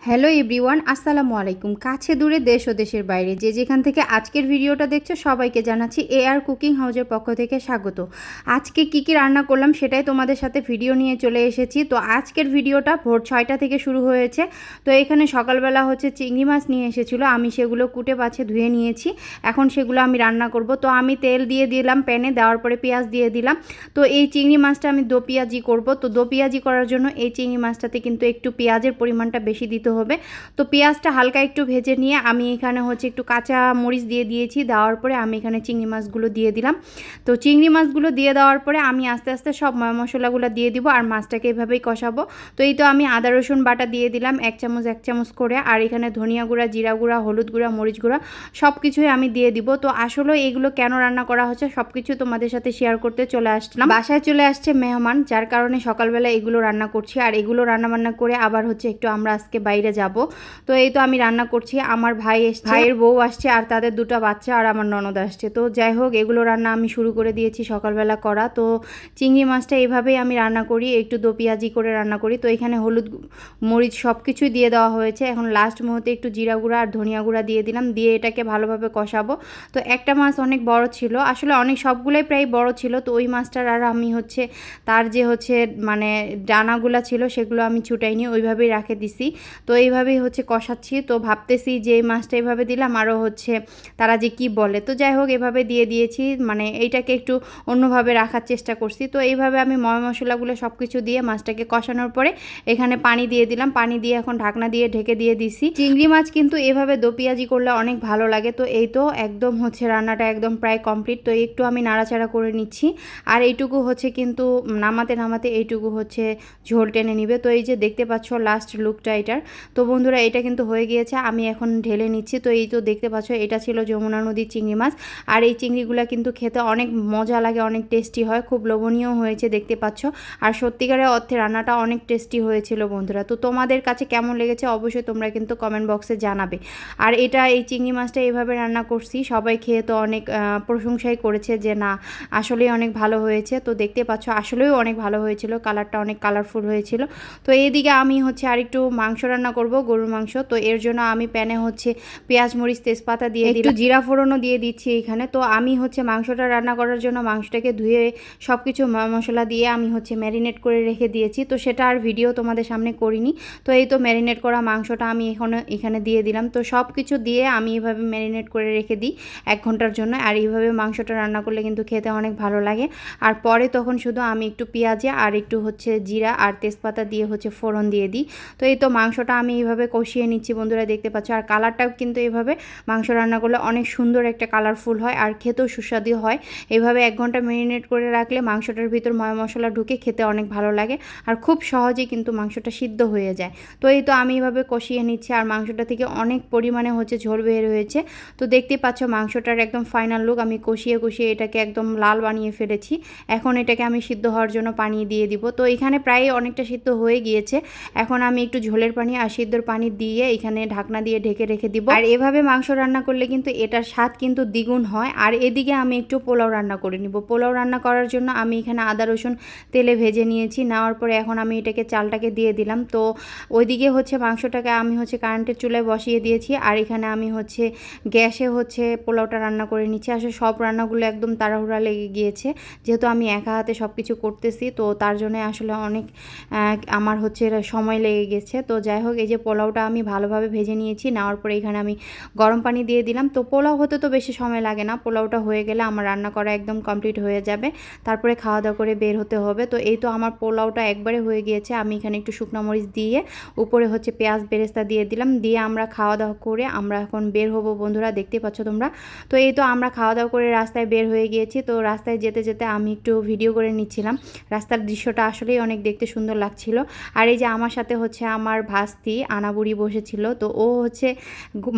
Hello everyone, আসসালামু আলাইকুম। কাছে দূরে দেশ ও দেশের বাইরে যে যেখান থেকে আজকের ভিডিওটা দেখছো সবাইকে জানাচ্ছি এআর কুকিং হাউসের পক্ষ থেকে স্বাগত। আজকে কি কি রান্না করলাম সেটাই তোমাদের সাথে ভিডিও নিয়ে চলে এসেছি। তো আজকের ভিডিওটা ভোর 6টা থেকে শুরু হয়েছে। তো এখানে সকালবেলা চিংড়ি মাছ নিয়ে এসেছিলো, আমি সেগুলো কুটে বাছে ধুয়ে নিয়েছি। এখন সেগুলো আমি রান্না করব। তো আমি তেল দিয়ে দিলাম প্যানে, দেওয়ার পরে পেঁয়াজ দিয়ে দিলাম। তো এই চিংড়ি মাছটা আমি দো পেঁয়াজি করব। তো দো পেঁয়াজি করার জন্য এই চিংড়ি মাছটাতে কিন্তু একটু পেঁয়াজের পরিমাণটা বেশি দিতে হবে। তো পেঁয়াজটা হালকা একটু ভেজে নিয়ে আমি এখানে একটু কাঁচা মরিচ দিয়ে দিয়েছি। দেওয়ার পরে আমি এখানে চিংড়ি মাছগুলো দিয়ে দিলাম। তো চিংড়ি মাছগুলো দিয়ে দেওয়ার পরে আমি আস্তে আস্তে সব মশলাগুলো দিয়ে দিব আর মাছটাকে এভাবেই কষাবো। তো এই তো আমি আদা রসুন বাটা দিয়ে দিলাম এক চামচ করে। আর এখানে ধনিয়া গুঁড়া, জিরা গুঁড়া, হলুদ গুঁড়া, মরিচ গুঁড়া সব কিছুই আমি দিয়ে দিব। তো আসলে এগুলো কেন রান্না করা হচ্ছে সব কিছু তোমাদের সাথে শেয়ার করতে চলে আসলাম। বাসায় চলে আসছে মেহমান, যার কারণে সকালবেলা এগুলো রান্না করছি। আর এগুলো রান্না করে আবার একটু আমরা আজকে বাইরে যাব। তো এই তো আমি রান্না করছি, আমার ভাইয়ের বউ আসছে আর তাদের দুটো বাচ্চা আর আমার ননদ আসছে। তো যাই হোক, এগুলো রান্না আমি শুরু করে দিয়েছি সকালবেলা করা। তো চিংড়ি মাছটা এইভাবেই আমি রান্না করি, একটু দো পেঁয়াজি করে রান্না করি। তো এখানে হলুদ মরিচ সব কিছুই দিয়ে দেওয়া হয়েছে। এখন লাস্ট মুহূর্তে একটু জিরা গুঁড়া আর ধনিয়া গুঁড়া দিয়ে দিলাম, দিয়ে এটাকে ভালোভাবে কষাবো। তো একটা মাছ অনেক বড় ছিল, আসলে অনেক সবগুলোই প্রায় বড় ছিল। তো ওই মাছটার আর আমি তার যে মানে ডানাগুলা ছিল সেগুলো আমি ছুটাইনি, ওইভাবেই রাখে দিছি। তো এইভাবেই কষাচ্ছি। তো ভাবতেছি যে এই মাছটা এইভাবে দিলাম আরও তারা যে কি বলে। তো যাই হোক, এভাবে দিয়ে দিয়েছি, মানে এইটাকে একটু অন্যভাবে রাখার চেষ্টা করছি। তো এইভাবে আমি মশলাগুলো সব কিছু দিয়ে মাছটাকে কষানোর পরে এখানে পানি দিয়ে দিলাম। পানি দিয়ে এখন ঢাকনা দিয়ে ঢেকে দিয়ে দিছি। চিংড়ি মাছ কিন্তু এভাবে দো পেঁয়াজি করলে অনেক ভালো লাগে। তো এই তো একদম রান্নাটা একদম প্রায় কমপ্লিট। তো একটু আমি নাড়াচাড়া করে নিচ্ছি। আর এইটুকু কিন্তু নামাতে এইটুকু ঝোল টেনে নিবে। তো এই যে দেখতে পাচ্ছ লাস্ট লুকটা এটার। তো বন্ধুরা, এটা কিন্তু হয়ে গিয়েছে, আমি এখন ঢেলে নিচ্ছি। তো এই তো দেখতে পাচ্ছ এটা ছিল যমুনা নদীর চিংড়ি মাছ। আর এই চিংড়িগুলো কিন্তু খেতে অনেক মজা লাগে, অনেক টেস্টি হয়, খুব লোভনীয় হয়েছে দেখতে পাচ্ছ। আর সত্যিকারের অর্থে রান্নাটা অনেক টেস্টি হয়েছিল বন্ধুরা। তো তোমাদের কাছে কেমন লেগেছে অবশ্যই তোমরা কিন্তু কমেন্ট বক্সে জানাবে। আর এই চিংড়ি মাছটা এইভাবে রান্না করছি, সবাই খেয়ে তো অনেক প্রশংসাই করেছে যে না আসলেই অনেক ভালো হয়েছে। তো দেখতে পাচ্ছ আসলেও অনেক ভালো হয়েছিল, কালারটা অনেক কালারফুল হয়েছিল। তো এইদিকে আমি আরেকটু মাংস রান্না করব, গরুর মাংস। তো এর জন্য আমি প্যানে পেঁয়াজ মরিচ তেজপাতা দিয়ে দিলাম, একটু জিরা ফোড়নও দিয়ে দিচ্ছি এখানে। তো আমি মাংসটা রান্না করার জন্য মাংসটাকে ধুয়ে সব কিছু মশলা দিয়ে আমি ম্যারিনেট করে রেখে দিয়েছি। তো সেটা আর ভিডিও তোমাদের সামনে করিনি। তো এই তো ম্যারিনেট করা মাংসটা আমি এখানে দিয়ে দিলাম। তো সব কিছু দিয়ে আমি এভাবে ম্যারিনেট করে রেখে দিই 1 ঘন্টার জন্য। আর এইভাবে মাংসটা রান্না করলে কিন্তু খেতে অনেক ভালো লাগে। আর পরে তখন শুধু আমি একটু পেঁয়াজে আর একটু জিরা আর তেজপাতা দিয়ে ফোড়ন দিয়ে দিই। তো এই তো মাংসটা আমি এইভাবে কষিয়ে নিচ্ছি বন্ধুরা, দেখতে পাচ্ছ। আর কালারটাও কিন্তু এইভাবে মাংস রান্না করলে অনেক সুন্দর একটা কালারফুল হয় আর খেতেও সুস্বাদু হয়। এইভাবে 1 ঘন্টা ম্যারিনেট করে রাখলে মাংসটার ভিতর মশলা ঢুকে খেতে অনেক ভালো লাগে আর খুব সহজেই কিন্তু মাংসটা সিদ্ধ হয়ে যায়। তো এই তো আমি এইভাবে কষিয়ে নিচ্ছি আর মাংসটা থেকে অনেক পরিমাণে ঝোল বের হয়েছে। তো দেখতে পাচ্ছ মাংসটার একদম ফাইনাল লুক। আমি কষিয়ে এটাকে একদম লাল বানিয়ে ফেলেছি। এখন এটাকে আমি সিদ্ধ হওয়ার জন্য পানি দিয়ে দিব। তো এখানে প্রায় অনেকটা সিদ্ধ হয়ে গিয়েছে। এখন আমি একটু ঝোলের পানি আর সিদ্ধর পানি দিয়ে এখানে ঢাকনা দিয়ে ঢেকে রেখে দিব। আর এভাবে মাংস রান্না করলে কিন্তু এটার স্বাদ কিন্তু দ্বিগুণ হয়। আর এদিকে আমি একটু পোলাও রান্না করে নিব। পোলাও রান্না করার জন্য আমি এখানে আদা রসুন তেলে ভেজে নিয়েছি। নেওয়ার পরে এখন আমি এটাকে চালটাকে দিয়ে দিলাম। তো ওইদিকে মাংসটাকে আমি কারেন্টের চুলায় বসিয়ে দিয়েছি। আর এখানে আমি গ্যাসে পোলাওটা রান্না করে নিচ্ছি। আসলে সব রান্নাগুলো একদম তাড়াহুড়া লেগে গিয়েছে, যেহেতু আমি একা হাতে সব কিছু করতেছি। তো তার জন্য আসলে অনেক আমার সময় লেগে গেছে। তো যাই হোক, এই যে পোলাওটা আমি ভালোভাবে ভেজে নিয়েছি। নেওয়ার পরে এখানে আমি গরম পানি দিয়ে দিলাম। তো পোলাও হতে তো বেশি সময় লাগে না, পোলাওটা হয়ে গেলে আমার রান্না করা একদম কমপ্লিট হয়ে যাবে। তারপরে খাওয়া দাওয়া করে বের হতে হবে। তো এই তো আমার পোলাওটা একবারে হয়ে গিয়েছে। আমি এখানে একটু শুকনো মরিচ দিয়ে উপরে পেঁয়াজ বেরেস্তা দিয়ে দিলাম, দিয়ে আমরা খাওয়া দাওয়া করে আমরা এখন বের হব বন্ধুরা, দেখতে পাচ্ছ তোমরা। তো এই তো আমরা খাওয়া দাওয়া করে রাস্তায় বের হয়ে গিয়েছি। তো রাস্তায় যেতে যেতে আমি একটু ভিডিও করে নিচ্ছিলাম। রাস্তার দৃশ্যটা আসলেই অনেক দেখতে সুন্দর লাগছিল। আর এই যে আমার সাথে আমার ভাস্তি আনাবুড়ি বসেছিল। তো ও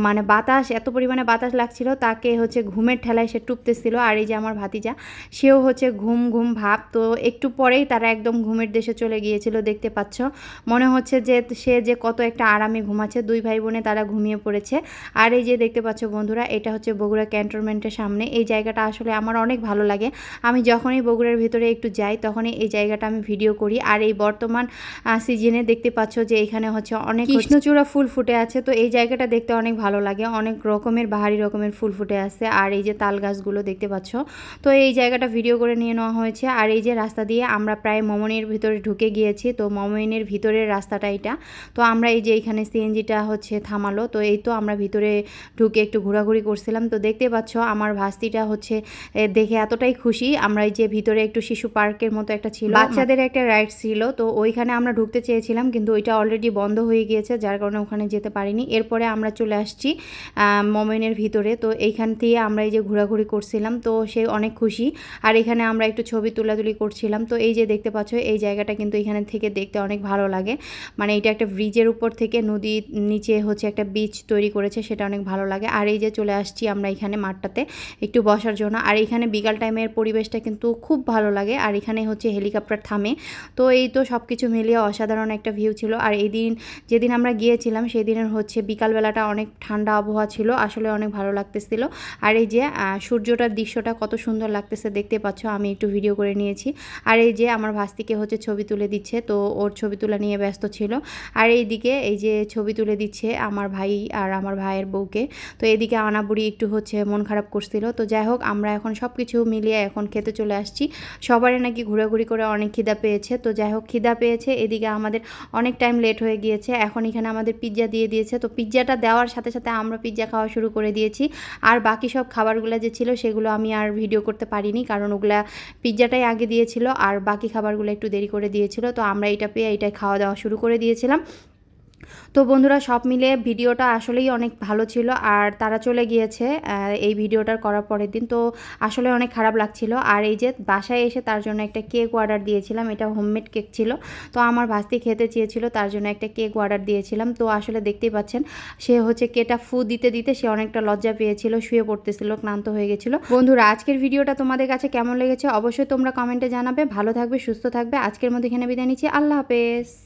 মানে বাতাস, এত পরিমাণে বাতাস লাগছিল, তাকে ঘুমের ঠেলায় সে টুপতেছিল। আর এই যে আমার ভাতিজা, সেও ঘুম ঘুম ভাব। তো একটু পরেই তারা একদম ঘুমের দেশে চলে গিয়েছিল, দেখতে পাচ্ছ। মনে হচ্ছে যে সে কত একটা আরামে ঘুমাচ্ছে। 2 ভাই বোনে তারা ঘুমিয়ে পড়েছে। আর এই যে দেখতে পাচ্ছ বন্ধুরা, এটা বগুড়া ক্যান্টনমেন্টের সামনে। এই জায়গাটা আসলে আমার অনেক ভালো লাগে। আমি যখনই বগুড়ার ভিতরে একটু যাই তখনই এই জায়গাটা আমি ভিডিও করি। আর এই বর্তমান সিজনে দেখতে পাচ্ছ যে এখানে অনেক কৃষ্ণচূড়া ফুল ফুটে আছে। তো এই জায়গাটা দেখতে অনেক ভালো লাগে, অনেক রকমের বাহারি রকমের ফুল ফুটে আছে। আর এই যে তাল গাছগুলো দেখতে পাচ্ছ, তো এই জায়গাটা ভিডিও করে নিয়ে নেওয়া হয়েছে। আর এই যে রাস্তা দিয়ে আমরা প্রায় মমনের ভিতরে ঢুকে গিয়েছি। তো মমনের ভিতরের রাস্তাটা এটা। তো আমরা এই যে এইখানে সিএনজিটা হচ্ছে থামালো, তো এই তো আমরা ভিতরে ঢুকে একটু ঘোরাঘুরি করছিলাম। তো দেখতে পাচ্ছ আমার ভাস্তিটা হচ্ছে দেখে এতটাই খুশি। আমরা এই যে ভিতরে একটু শিশু পার্কের মতো একটা ছিল, বাচ্চাদের একটা রাইড ছিল, তো ওইখানে আমরা ঢুকতে চেয়েছিলাম কিন্তু ওইটা অলরেডি বন্ধ হয়ে গিয়েছে, যার কারণে ওখানে যেতে পারিনি। এরপরে আমরা চলে আসছি মমেনের ভিতরে। তো এইখান থেকে আমরা এই যে ঘোরাঘুরি করছিলাম, তো সে অনেক খুশি। আর এখানে আমরা একটু ছবি তোলাতুলি করছিলাম। তো এই যে দেখতে পাচ্ছ এই জায়গাটা কিন্তু এখানে থেকে দেখতে অনেক ভালো লাগে। মানে এটা একটা ব্রিজের উপর থেকে নদীর নিচে হচ্ছে একটা বিচ তৈরি করেছে, সেটা অনেক ভালো লাগে। আর এই যে চলে আসছি আমরা এখানে মাঠটাতে একটু বসার জন্য। আর এখানে বিকাল টাইমের পরিবেশটা কিন্তু খুব ভালো লাগে। আর এখানে হচ্ছে হেলিকপ্টার থামে। তো এই তো সব কিছু মিলিয়ে অসাধারণ একটা ভিউ ছিল। আর এই দিন যেদিন আমরা গিয়েছিলাম সেই দিনের হচ্ছে বিকালবেলাটা অনেক ঠান্ডা আবহাওয়া ছিল, আসলে অনেক ভালো লাগতেছিল। আর এই যে সূর্যটার দৃশ্যটা কত সুন্দর লাগতেছে দেখতে পাচ্ছ, আমি একটু ভিডিও করে নিয়েছি। আর এই যে আমার ভাস্তিকে হচ্ছে ছবি তুলে দিচ্ছে, তো ওর ছবি তোলা নিয়ে ব্যস্ত ছিল। আর এইদিকে এই যে ছবি তুলে দিচ্ছে আমার ভাই আর আমার ভাইয়ের বউকে। তো এদিকে আনাবুড়ি একটু হচ্ছে মন খারাপ করছিল। তো যাই হোক আমরা এখন সব কিছু মিলিয়ে এখন খেতে চলে আসছি। সবারই নাকি ঘোরাঘুরি করে অনেক খিদা পেয়েছে। তো যাই হোক খিদা পেয়েছে, এদিকে আমাদের অনেক টাইম লেট হয়ে গিয়েছে। এখন এখানে আমাদের পিৎজা দিয়ে দিয়েছে। তো পিৎজাটা দেওয়ার সাথে সাথে আমরা পিৎজা খাওয়া শুরু করে দিয়েছি। আর বাকি সব খাবারগুলো যে ছিল সেগুলো আমি আর ভিডিও করতে পারিনি, কারণ ওগুলা পিৎজাটাই আগে দিয়েছিল আর বাকি খাবারগুলো একটু দেরি করে দিয়েছিল। তো আমরা এটা পেয়ে এটাই খাওয়া দাওয়া শুরু করে দিয়েছিলাম। তো বন্ধুরা সব মিলে ভিডিওটা আসলেই অনেক ভালো ছিল। আর তারা চলে গিয়েছে এই ভিডিওটার করার পরের দিন, তো আসলে অনেক খারাপ লাগছিল। আর এই যে বাসায় এসে তার জন্য একটা কেক অর্ডার দিয়েছিলাম, এটা হোমমেড কেক ছিল। তো আমার ভাস্তি খেতে চেয়েছিল, তার জন্য একটা কেক অর্ডার দিয়েছিলাম। তো আসলে দেখতেই পাচ্ছেন সে হচ্ছে কেকটা ফু দিতে দিতে সে অনেকটা লজ্জা পেয়েছিল, শুয়ে পড়তেছিল, ক্লান্ত হয়ে গেছিলো। বন্ধুরা আজকের ভিডিওটা তোমাদের কাছে কেমন লেগেছে অবশ্যই তোমরা কমেন্টে জানাবে। ভালো থাকবে, সুস্থ থাকবে। আজকের মধ্যে এখানে বিদায় নিচ্ছি। আল্লাহ হাফেজ।